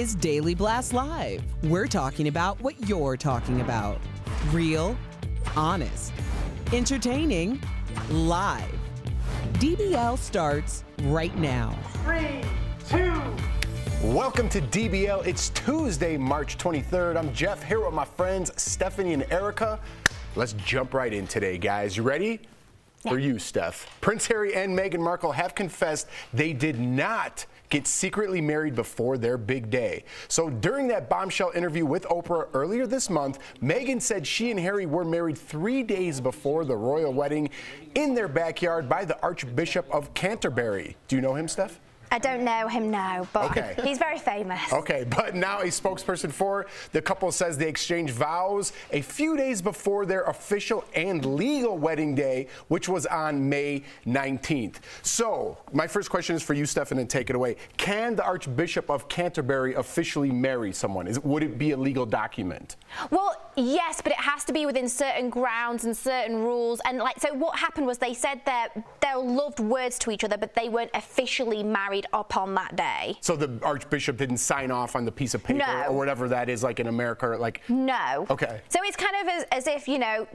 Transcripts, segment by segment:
is Daily Blast Live. We're talking about what you're talking about. Real, honest, entertaining, live. DBL starts right now. 3, 2. Welcome to DBL. It's Tuesday, March 23rd. I'm Jeff here with my friends Stephanie and Erica. Let's jump right in today, guys. You ready? Yeah. For you, Steph. Prince Harry and Meghan Markle have confessed they did not get secretly married before their big day. So during that bombshell interview with Oprah earlier this month, Meghan said she and Harry were married 3 days before the royal wedding in their backyard by the Archbishop of Canterbury. Do you know him, Steph? I don't know him now, but Okay. He's very famous. Okay, but now a spokesperson for the couple says they exchanged vows a few days before their official and legal wedding day, which was on May 19th. So, my first question is for you, Stephen, and take it away. Can the Archbishop of Canterbury officially marry someone? Would it be a legal document? Well, yes, but it has to be within certain grounds and certain rules. And so what happened was they said that they loved words to each other, but they weren't officially married upon that day. So the Archbishop didn't sign off on the piece of paper No. or whatever that is, like in America, like? No. Okay. So it's kind of as if, I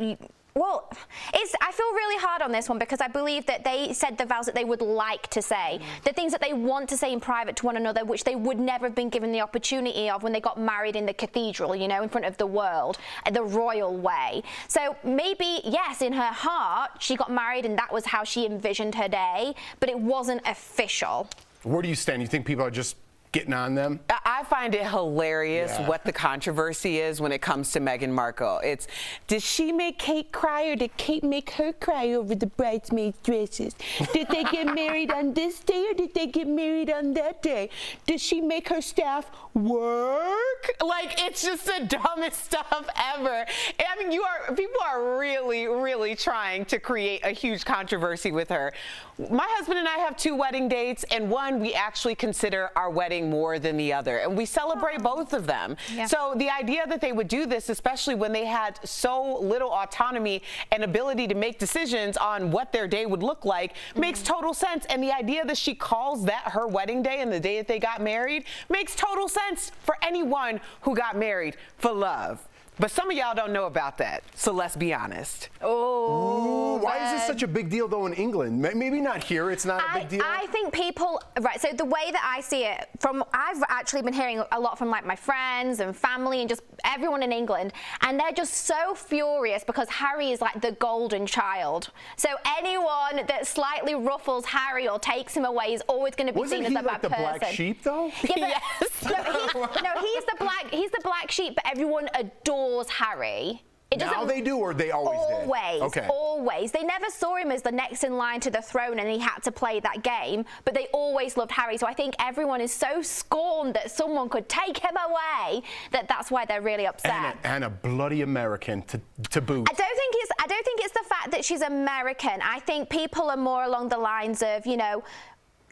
feel feel really hard on this one because I believe that they said the vows that they would like to say, the things that they want to say in private to one another, which they would never have been given the opportunity of when they got married in the cathedral, you know, in front of the world, the royal way. So maybe, yes, in her heart, she got married and that was how she envisioned her day, but it wasn't official. Where do you stand? You think people are just getting on them? I find it hilarious what the controversy is when it comes to Meghan Markle. It's, did she make Kate cry or did Kate make her cry over the bridesmaid dresses? Did they get married on this day or did they get married on that day? Did she make her staff work? Like, it's just the dumbest stuff ever. I mean, people are really, really trying to create a huge controversy with her. My husband and I have 2 wedding dates, and one we actually consider our wedding more than the other, and we celebrate both of them. Yeah. So the idea that they would do this, especially when they had so little autonomy and ability to make decisions on what their day would look like, makes total sense. And the idea that she calls that her wedding day and the day that they got married makes total sense for anyone who got married for love. But some of y'all don't know about that, so let's be honest. Oh, why is this such a big deal, though, in England? Maybe not here, it's not a big deal. I think people, right, so the way that I see it, I've actually been hearing a lot from like my friends and family and just everyone in England, and they're just so furious because Harry is like the golden child. So anyone that slightly ruffles Harry or takes him away is always going to be seen as a bad person. Wasn't he like the black sheep, though? Yeah, but he's the black sheep, but everyone adores Harry. Now they do, or they always did? Always, okay. Always. They never saw him as the next in line to the throne and he had to play that game, but they always loved Harry. So I think everyone is so scorned that someone could take him away that that's why they're really upset. And a bloody American to boot. I don't think it's the fact that she's American. I think people are more along the lines of, you know,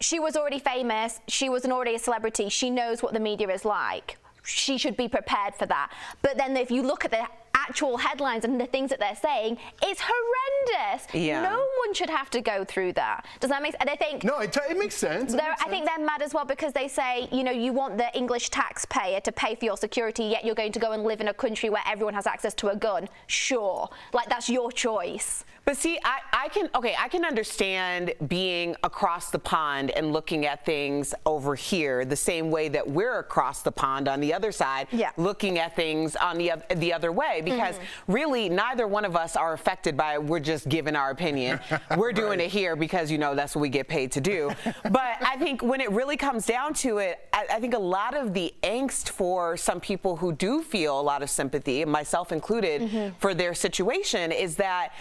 she was already famous, she was already a celebrity, she knows what the media is like. She should be prepared for that. But then if you look at the actual headlines and the things that they're saying, it's horrendous. Yeah. No one should have to go through that. Does that make sense? And I think no, it makes sense. I think they're mad as well because they say, you know, you want the English taxpayer to pay for your security, yet you're going to go and live in a country where everyone has access to a gun. Sure, like that's your choice. But see, I can understand being across the pond and looking at things over here the same way that we're across the pond on the other side, looking at things on the other way, because really neither one of us are affected by it. We're just giving our opinion. We're doing it here because, you know, that's what we get paid to do. But I think when it really comes down to it, I think a lot of the angst for some people who do feel a lot of sympathy, myself included, for their situation is that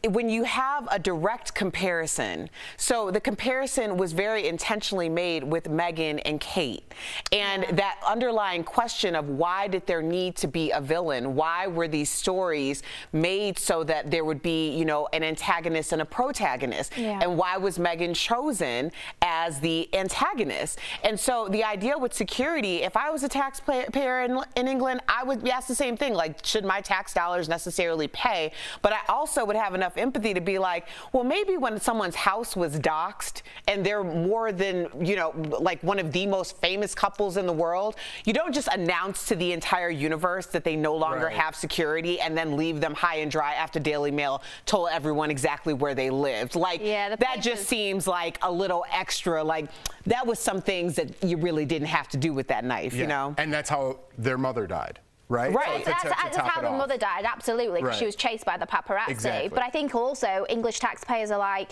when you have a direct comparison, so the comparison was very intentionally made with Meghan and Kate, and that underlying question of why did there need to be a villain? Why were these stories made so that there would be, you know, an antagonist and a protagonist? And why was Meghan chosen as the antagonist? And so the idea with security, if I was a taxpayer in England, I would ask the same thing, like, should my tax dollars necessarily pay? But I also would have enough empathy to be like, well, maybe when someone's house was doxxed and they're more than, you know, like one of the most famous couples in the world, you don't just announce to the entire universe that they no longer have security and then leave them high and dry after Daily Mail told everyone exactly where they lived. Like, that just seems like a little extra, like that was some things that you really didn't have to do with that knife, you know? And that's how their mother died. Right. That's how the mother died, absolutely, because she was chased by the paparazzi. Exactly. But I think also English taxpayers are like,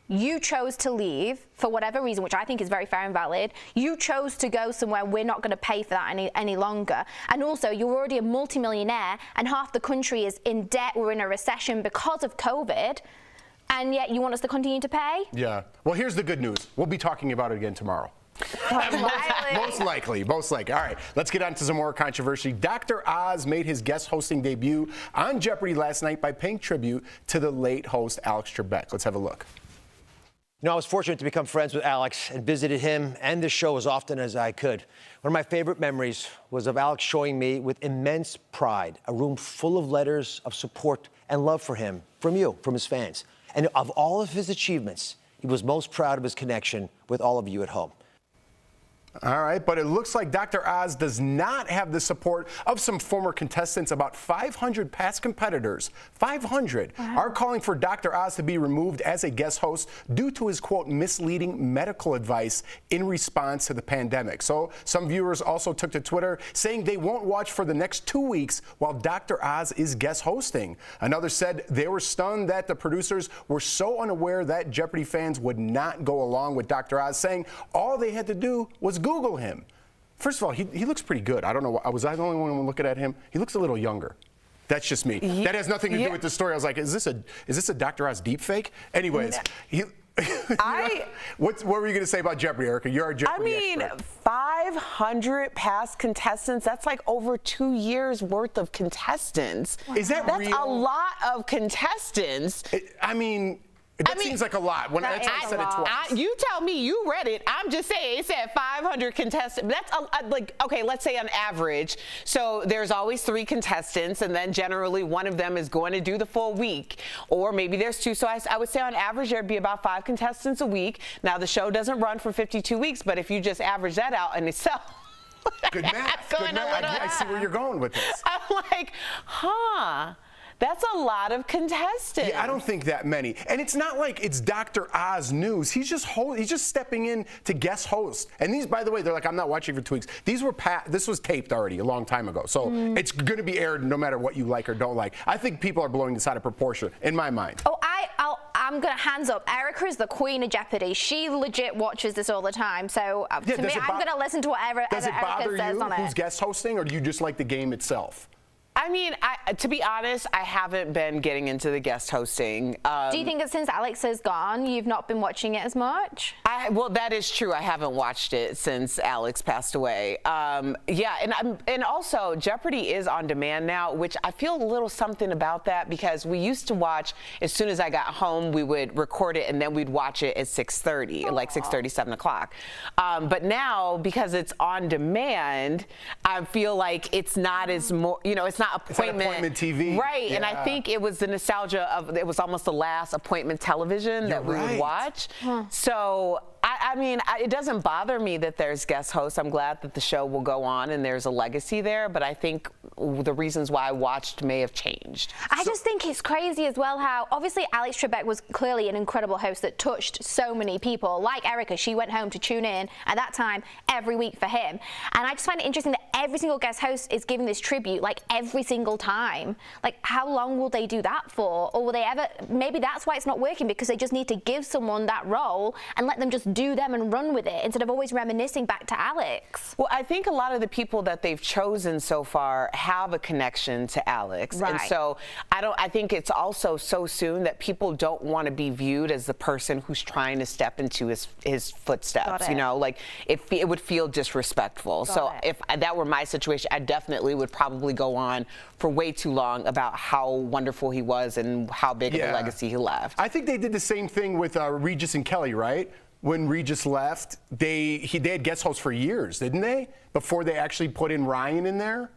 you chose to leave for whatever reason, which I think is very fair and valid. You chose to go somewhere, we're not going to pay for that any longer. And also, you're already a multimillionaire and half the country is in debt. We're in a recession because of COVID. And yet you want us to continue to pay? Yeah. Well, here's the good news. We'll be talking about it again tomorrow. Most likely. All right, let's get on to some more controversy. Dr. Oz made his guest hosting debut on Jeopardy last night by paying tribute to the late host Alex Trebek. Let's have a look. You know, I was fortunate to become friends with Alex and visited him and the show as often as I could. One of my favorite memories was of Alex showing me with immense pride a room full of letters of support and love for him, from you, from his fans. And of all of his achievements, he was most proud of his connection with all of you at home. All right, but it looks like Dr. Oz does not have the support of some former contestants. About 500 past competitors, 500, are calling for Dr. Oz to be removed as a guest host due to his, quote, misleading medical advice in response to the pandemic. So some viewers also took to Twitter saying they won't watch for the next 2 weeks while Dr. Oz is guest hosting. Another said they were stunned that the producers were so unaware that Jeopardy fans would not go along with Dr. Oz, saying all they had to do was Google him. First of all, he looks pretty good. I don't know. Was I the only one looking at him? He looks a little younger. That's just me. That has nothing to do with the story. I was like, is this a Dr. Oz deep fake? Anyways, what were you going to say about Jeopardy, Erica? You're our Jeopardy expert. 500 past contestants. That's like over 2 years worth of contestants. Is that That's real? a lot of contestants. That seems like a lot. When I said it twice. You tell me, you read it. I'm just saying, it said 500 contestants. That's like, okay, let's say on average. So there's always 3 contestants, and then generally one of them is going to do the full week. Or maybe there's 2. So I would say on average there'd be about 5 contestants a week. Now the show doesn't run for 52 weeks, but if you just average that out in itself. Good math. Good math. I see where you're going with this. I'm like, that's a lot of contestants. Yeah, I don't think that many. And it's not like it's Dr. Oz news. He's just stepping in to guest host. And these, by the way, they're like, I'm not watching for 2 weeks. This was taped already a long time ago. So it's going to be aired no matter what you like or don't like. I think people are blowing this out of proportion, in my mind. Oh, I'm going to hands up. Erica is the queen of Jeopardy. She legit watches this all the time. So to me, I'm going to listen to whatever Erica says on it. Does it bother you who's guest hosting, or do you just like the game itself? I mean, to be honest, I haven't been getting into the guest hosting. Do you think that since Alex is gone, you've not been watching it as much? Well, that is true. I haven't watched it since Alex passed away. Yeah, and also Jeopardy is on demand now, which I feel a little something about that, because we used to watch as soon as I got home. We would record it and then we'd watch it at 6:30, like 6:30, 7 o'clock. But now, because it's on demand, I feel like it's not as more. It's not appointment TV. Right, yeah. And I think it was the nostalgia of, it was almost the last appointment television that we would watch. So I mean, it doesn't bother me that there's guest hosts. I'm glad that the show will go on and there's a legacy there, but I think the reasons why I watched may have changed. I just think it's crazy as well how, obviously, Alex Trebek was clearly an incredible host that touched so many people. Like Erica, she went home to tune in at that time every week for him. And I just find it interesting that every single guest host is giving this tribute, like every single time. Like, how long will they do that for? Or will they ever, maybe that's why it's not working, because they just need to give someone that role and let them just do them and run with it instead of always reminiscing back to Alex. Well, I think a lot of the people that they've chosen so far have a connection to Alex. Right. And so I think it's also so soon that people don't want to be viewed as the person who's trying to step into his footsteps. Like it would feel disrespectful. So if that were my situation, I definitely would probably go on for way too long about how wonderful he was and how big of a legacy he left. I think they did the same thing with Regis and Kelly, right? When Regis left, they had guest hosts for years, didn't they? Before they actually put in Ryan in there.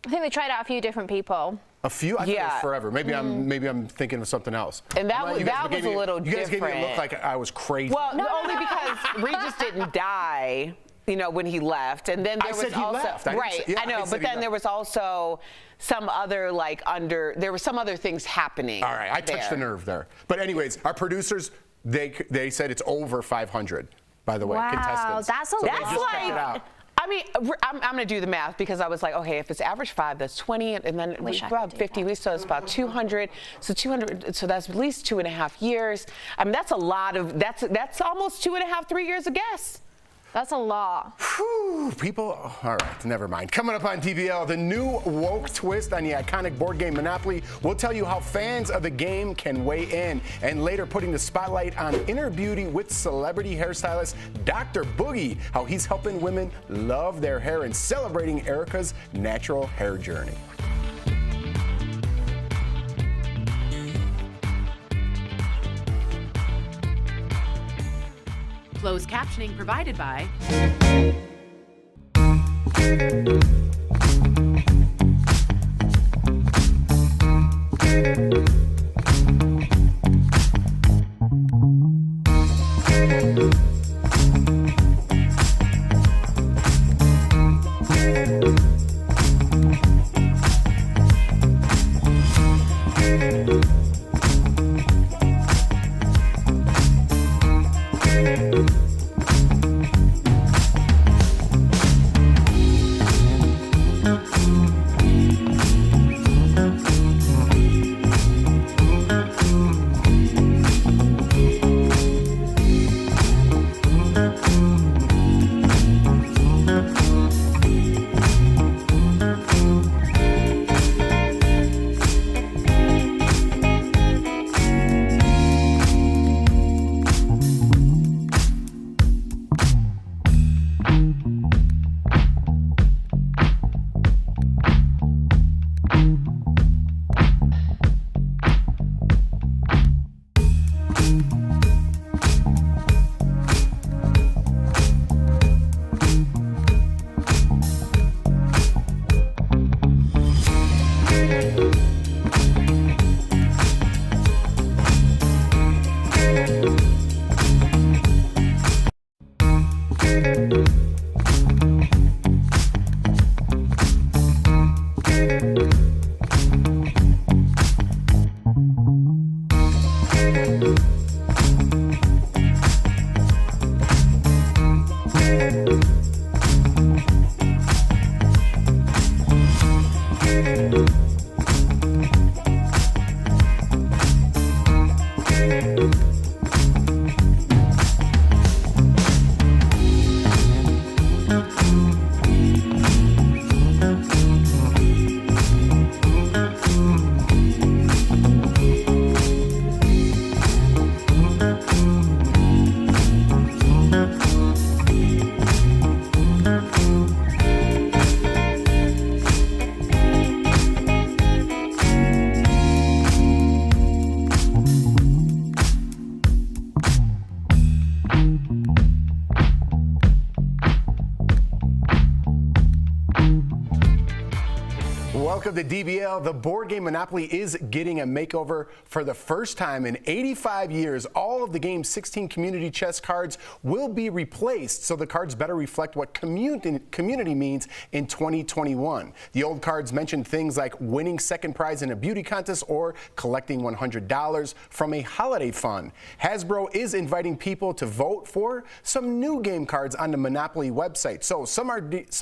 I think they tried out a few different people. A few? I think it was forever. Maybe I'm thinking of something else. And that was a little different. You guys gave me a look like I was crazy. Well, only because Regis didn't die, when he left, and then there was also left. I know, but then there was also some other there were some other things happening. All right, I touched the nerve there. But anyways, our producers, they said it's over 500. By the way, contestants. That's a lot. That's like. I mean, I'm going to do the math, because I was like, okay, if it's average 5, that's 20, and then about 50 weeks, so it's about 200. So 200, so that's at least 2.5 years. I mean, that's a lot of, that's almost 2.5, 3 years of guests. That's a lot. Whew, people, all right, never mind. Coming up on DBL, the new woke twist on the iconic board game Monopoly. We'll tell you how fans of the game can weigh in, and later putting the spotlight on inner beauty with celebrity hairstylist Dr. Boogie, how he's helping women love their hair and celebrating Erica's natural hair journey. Closed captioning provided by Welcome to DBL. The board game Monopoly is getting a makeover for the first time in 85 years. All of the game's 16 community chess cards will be replaced so the cards better reflect what community means in 2021. The old cards mentioned things like winning second prize in a beauty contest or collecting $100 from a holiday fund. Hasbro is inviting people to vote for some new game cards on the Monopoly website. So some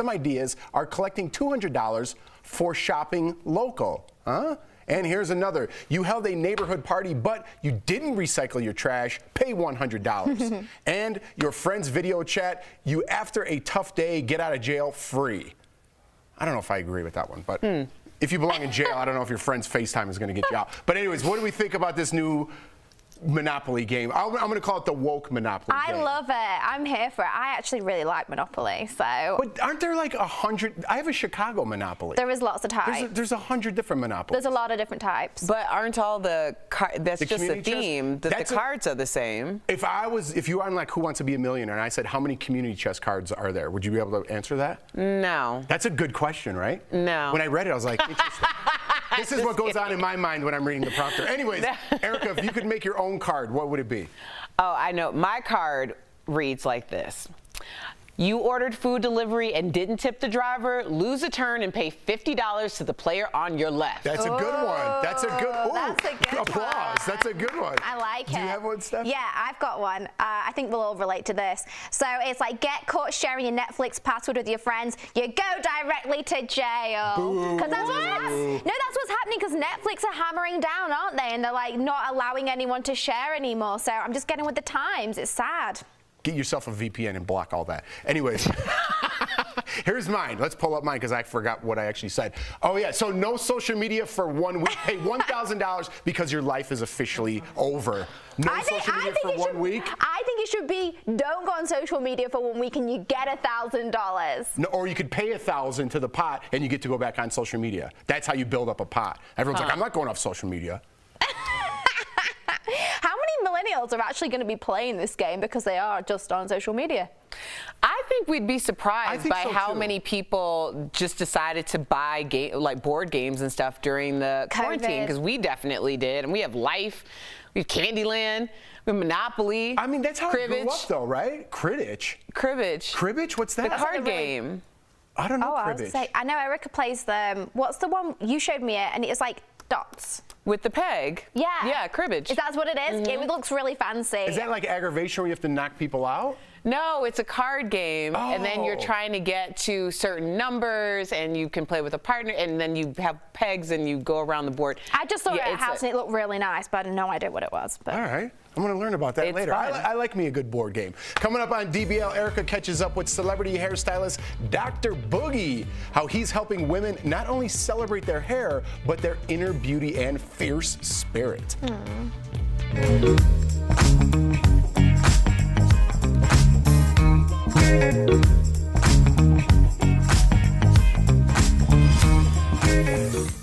ideas are collecting $200 for shopping local, huh? And here's another. You held a neighborhood party, but you didn't recycle your trash, pay $100. And your friend's video chat, you after a tough day, get out of jail free. I don't know if I agree with that one, but if you belong in jail, I don't know if your friend's FaceTime is gonna get you out. But anyways, what do we think about this new Monopoly game? I'm going to call it the woke Monopoly game. I love it. I'm here for it. I actually really like Monopoly, so. But aren't there like 100? I have a Chicago Monopoly. There is lots of types. There's 100 different Monopolies. There's a lot of different types. But aren't all the that's The just the community chess? theme. The cards are the same. If you were on like Who Wants to Be a Millionaire and I said how many community chess cards are there, would you be able to answer that? No. That's a good question, right? No. When I read it, I was like, interesting. This is what goes on in my mind when I'm reading the prompter. Anyways, Erica, if you could make your own card, what would it be? Oh, I know. My card reads like this. You ordered food delivery and didn't tip the driver, lose a turn and pay $50 to the player on your left. That's a good one. That's a good one. That's a good applause. one. That's a good one. I like it. Do you have one, Steph? Yeah, I've got one. I think we'll all relate to this. So it's like get caught sharing your Netflix password with your friends, you go directly to jail. Because that's what's happening. No, that's what's happening because Netflix are hammering down, aren't they? And they're like not allowing anyone to share anymore. So I'm just getting with the times. It's sad. Get yourself a VPN and block all that. Anyways, here's mine. Let's pull up mine because I forgot what I actually said. Oh yeah, so no social media for 1 week. Pay $1,000 because your life is officially over. No social media for 1 week. I think it should be don't go on social media for 1 week and you get $1,000. No, or you could pay $1,000 to the pot and you get to go back on social media. That's how you build up a pot. Everyone's like, I'm not going off social media. How many millennials are actually going to be playing this game because they are just on social media? I think we'd be surprised by so how too. many people just decided to buy like board games and stuff during the quarantine, because we definitely did. And we have Life, we have Candyland, we have Monopoly. I mean, that's how Cribbage. it grew up though, right? Cribbage. Cribbage. What's that? The card game. I don't know Cribbage. Cribbage. I know Erica plays them. What's the one you showed me it and it's like dots. With the peg. Yeah. Yeah, cribbage. Is that what it is? It looks really fancy. Is that like aggravation where you have to knock people out? No, it's a card game, and then you're trying to get to certain numbers, and you can play with a partner, and then you have pegs, and you go around the board. I just saw it at a house, and it looked really nice, but I had no idea what it was. But. All right. I'm going to learn about that later. I like me a good board game. Coming up on DBL, Erica catches up with celebrity hairstylist Dr. Boogie, how he's helping women not only celebrate their hair, but their inner beauty and fierce spirit.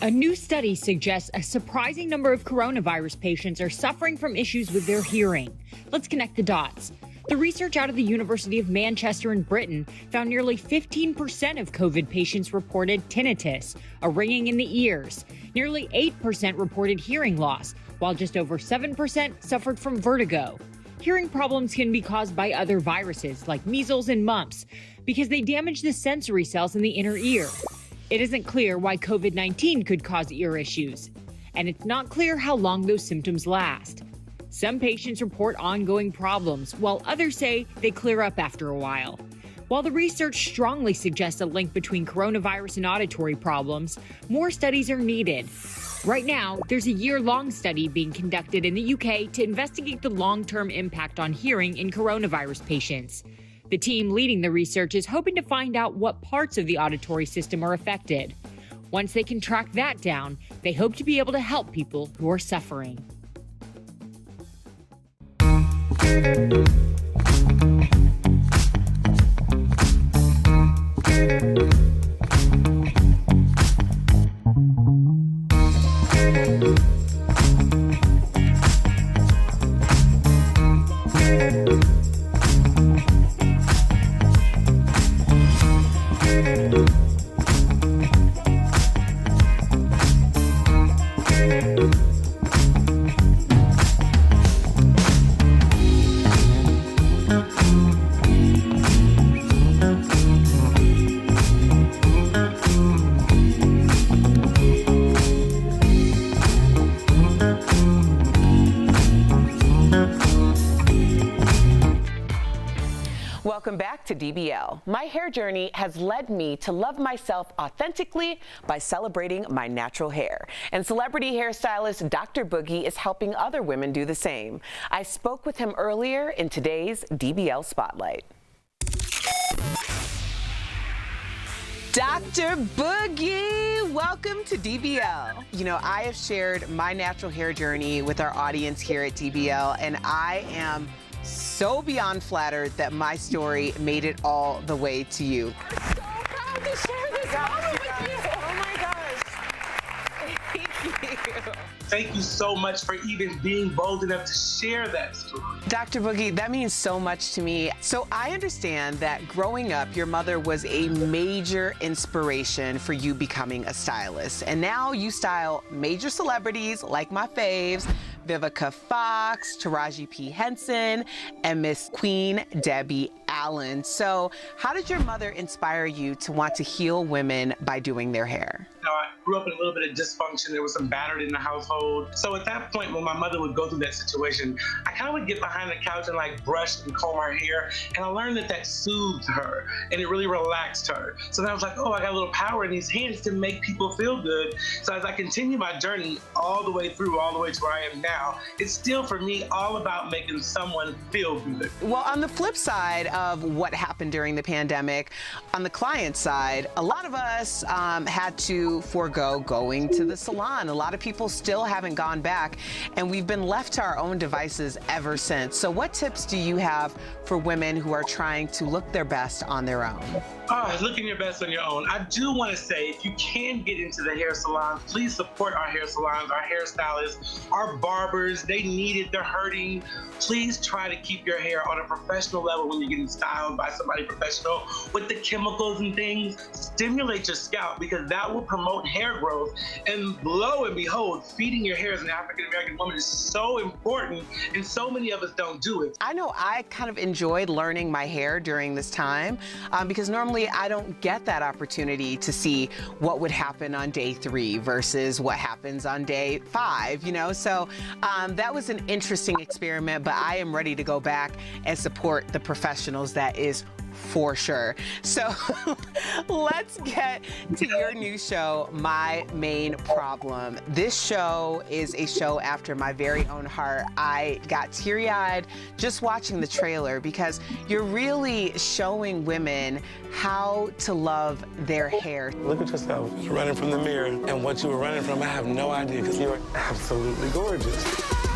A new study suggests a surprising number of coronavirus patients are suffering from issues with their hearing. Let's connect the dots. The research out of the University of Manchester in Britain found nearly 15% of COVID patients reported tinnitus, a ringing in the ears. Nearly 8% reported hearing loss, while just over 7% suffered from vertigo. Hearing problems can be caused by other viruses like measles and mumps because they damage the sensory cells in the inner ear. It isn't clear why COVID-19 could cause ear issues, and it's not clear how long those symptoms last. Some patients report ongoing problems, while others say they clear up after a while. While the research strongly suggests a link between coronavirus and auditory problems, more studies are needed. Right now, there's a year-long study being conducted in the UK to investigate the long-term impact on hearing in coronavirus patients. The team leading the research is hoping to find out what parts of the auditory system are affected. Once they can track that down, they hope to be able to help people who are suffering. Welcome back to DBL. My hair journey has led me to love myself authentically by celebrating my natural hair. And celebrity hairstylist Dr. Boogie is helping other women do the same. I spoke with him earlier in today's DBL Spotlight. Dr. Boogie, welcome to DBL. You know, I have shared my natural hair journey with our audience here at DBL, and I am so beyond flattered that my story made it all the way to you. I'm so proud to share this moment with you. Oh my gosh. Thank you. Thank you so much for even being bold enough to share that story. Dr. Boogie, that means so much to me. So I understand that growing up, your mother was a major inspiration for you becoming a stylist. And now you style major celebrities like my faves, Vivica Fox, Taraji P. Henson, and Miss Queen Debbie Allen. So how did your mother inspire you to want to heal women by doing their hair? You know, I grew up in a little bit of dysfunction. There was some battery in the household. So at that point, when my mother would go through that situation, I kind of would get behind the couch and like brush and comb her hair. And I learned that that soothed her and it really relaxed her. So then I was like, oh, I got a little power in these hands to make people feel good. So as I continue my journey all the way through, all the way to where I am now, it's still for me all about making someone feel good. Well, on the flip side of what happened during the pandemic, on the client side, a lot of us had to forego going to the salon. A lot of people still haven't gone back, and we've been left to our own devices ever since. So what tips do you have for women who are trying to look their best on their own? Oh, looking your best on your own. I do want to say, if you can get into the hair salons, please support our hair salons, our hairstylists, our barbers. They need it, they're hurting. Please try to keep your hair on a professional level when you're getting styled by somebody professional with the chemicals and things. Stimulate your scalp, because that will promote hair growth. And lo and behold, feeding your hair as an African-American woman is so important, and so many of us don't do it. I know I kind of enjoyed learning my hair during this time because normally I don't get that opportunity to see what would happen on day 3 versus what happens on day 5, you know? So that was an interesting experiment, but I am ready to go back and support the professionals, that is for sure. So let's get to your new show, My Main Problem. This show is a show after my very own heart. I got teary-eyed just watching the trailer because you're really showing women how to love their hair. Look at yourself running from the mirror, and what you were running from, I have no idea, because you are absolutely gorgeous.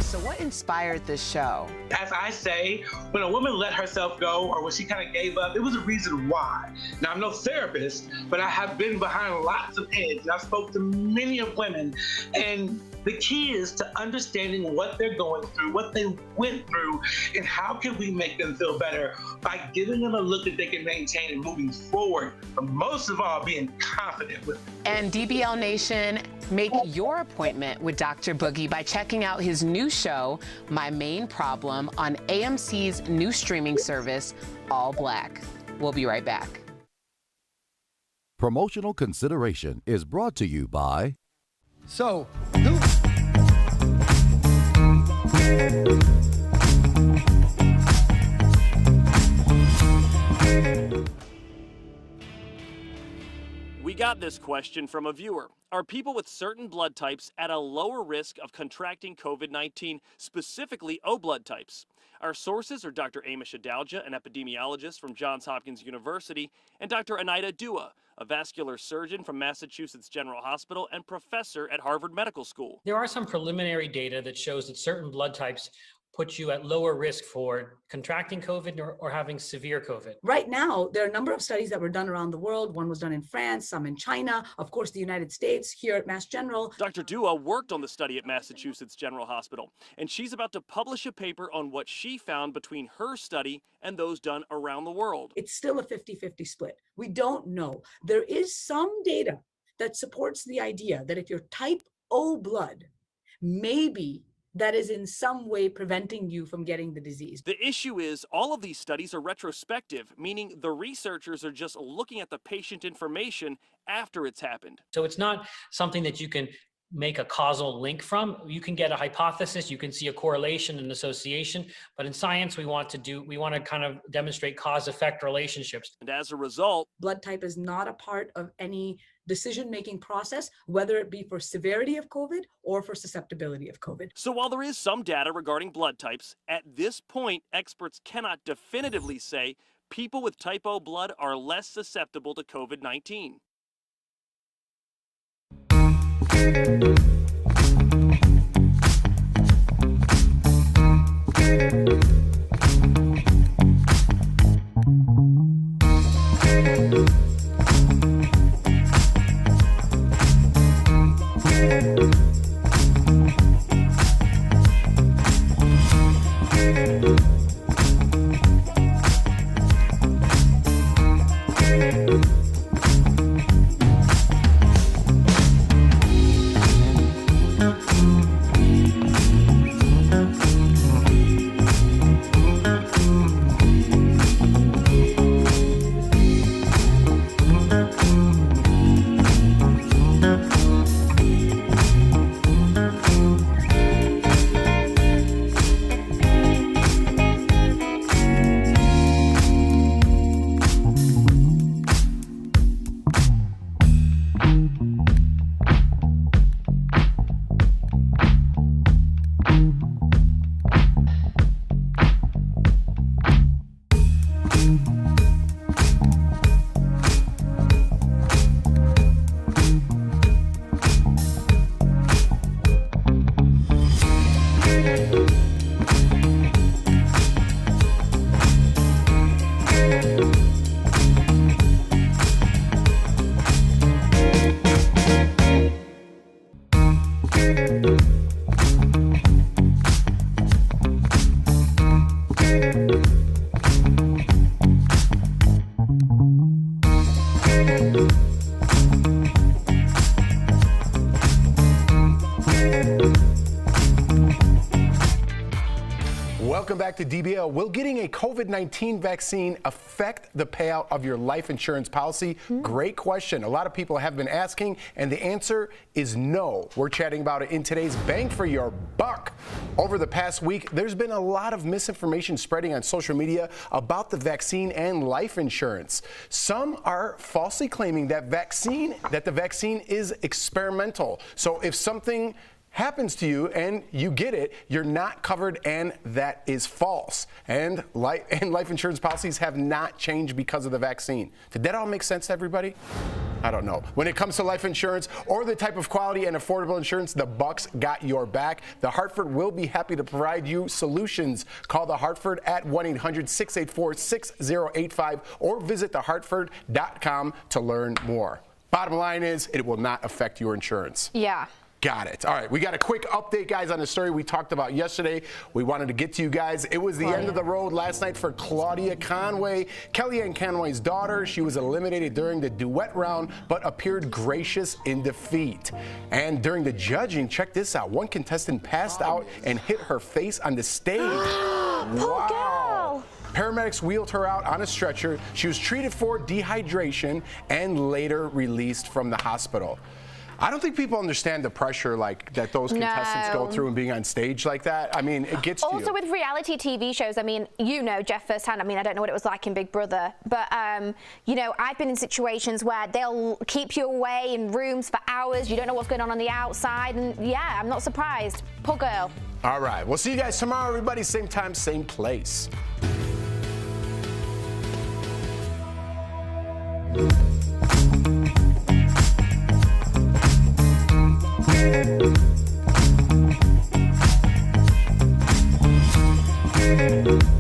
So what inspired this show? As I say, when a woman let herself go or when she kind of gave up, it was a reason why. Now, I'm no therapist, but I have been behind lots of heads, and I've spoke to many of women, and The key is to understanding what they're going through, what they went through, and how can we make them feel better by giving them a look that they can maintain and moving forward, but most of all, being confident with it. And DBL Nation, make your appointment with Dr. Boogie by checking out his new show, My Main Problem, on AMC's new streaming service, All Black. We'll be right back. Promotional consideration is brought to you by... So, we got this question from a viewer. Are people with certain blood types at a lower risk of contracting COVID-19, specifically O blood types? Our sources are Dr. Amish Adalja, an epidemiologist from Johns Hopkins University, and Dr. Anaida Dua, a vascular surgeon from Massachusetts General Hospital and professor at Harvard Medical School. There are some preliminary data that shows that certain blood types put you at lower risk for contracting COVID or having severe COVID. Right now, there are a number of studies that were done around the world. One was done in France, some in China, of course, the United States, here at Mass General. Dr. Dua worked on the study at Massachusetts General Hospital, and she's about to publish a paper on what she found between her study and those done around the world. It's still a 50-50 split. We don't know. There is some data that supports the idea that if you're type O blood, maybe that is in some way preventing you from getting the disease. The issue is all of these studies are retrospective, meaning the researchers are just looking at the patient information after it's happened. So it's not something that you can make a causal link from. You can get a hypothesis, you can see a correlation and association, but in science we want to kind of demonstrate cause-effect relationships. And as a result, blood type is not a part of any decision-making process, whether it be for severity of COVID or for susceptibility of COVID. So while there is some data regarding blood types, at this point, experts cannot definitively say people with type O blood are less susceptible to COVID-19. Welcome back to DBL. Will getting a COVID-19 vaccine affect the payout of your life insurance policy? Great question. A lot of people have been asking, and the answer is no. We're chatting about it in today's Bang for Your Buck. Over the past week, there's been a lot of misinformation spreading on social media about the vaccine and life insurance. Some are falsely claiming that the vaccine is experimental. So if something happens to you and you get it, you're not covered, and that is false. And life insurance policies have not changed because of the vaccine. Did that all make sense to everybody? I don't know. When it comes to life insurance or the type of quality and affordable insurance, the Bucks got your back. The Hartford will be happy to provide you solutions. Call the Hartford at 1-800-684-6085 or visit thehartford.com to learn more. Bottom line is, it will not affect your insurance. Yeah. Got it. All right, we got a quick update, guys, on the story we talked about yesterday. We wanted to get to you guys. It was the end of the road last night for Claudia Conway, Kellyanne Conway's daughter. She was eliminated during the duet round, but appeared gracious in defeat. And during the judging, check this out. One contestant passed out and hit her face on the stage. Wow. Paramedics wheeled her out on a stretcher. She was treated for dehydration and later released from the hospital. I don't think people understand the pressure like that those contestants go through and being on stage like that. I mean, it gets to you. Also with reality TV shows, I mean, you know Jeff firsthand. I mean, I don't know what it was like in Big Brother, but you know, I've been in situations where they'll keep you away in rooms for hours. You don't know what's going on the outside, and yeah, I'm not surprised. Poor girl. All right, we'll see you guys tomorrow, everybody. Same time, same place. Thank you.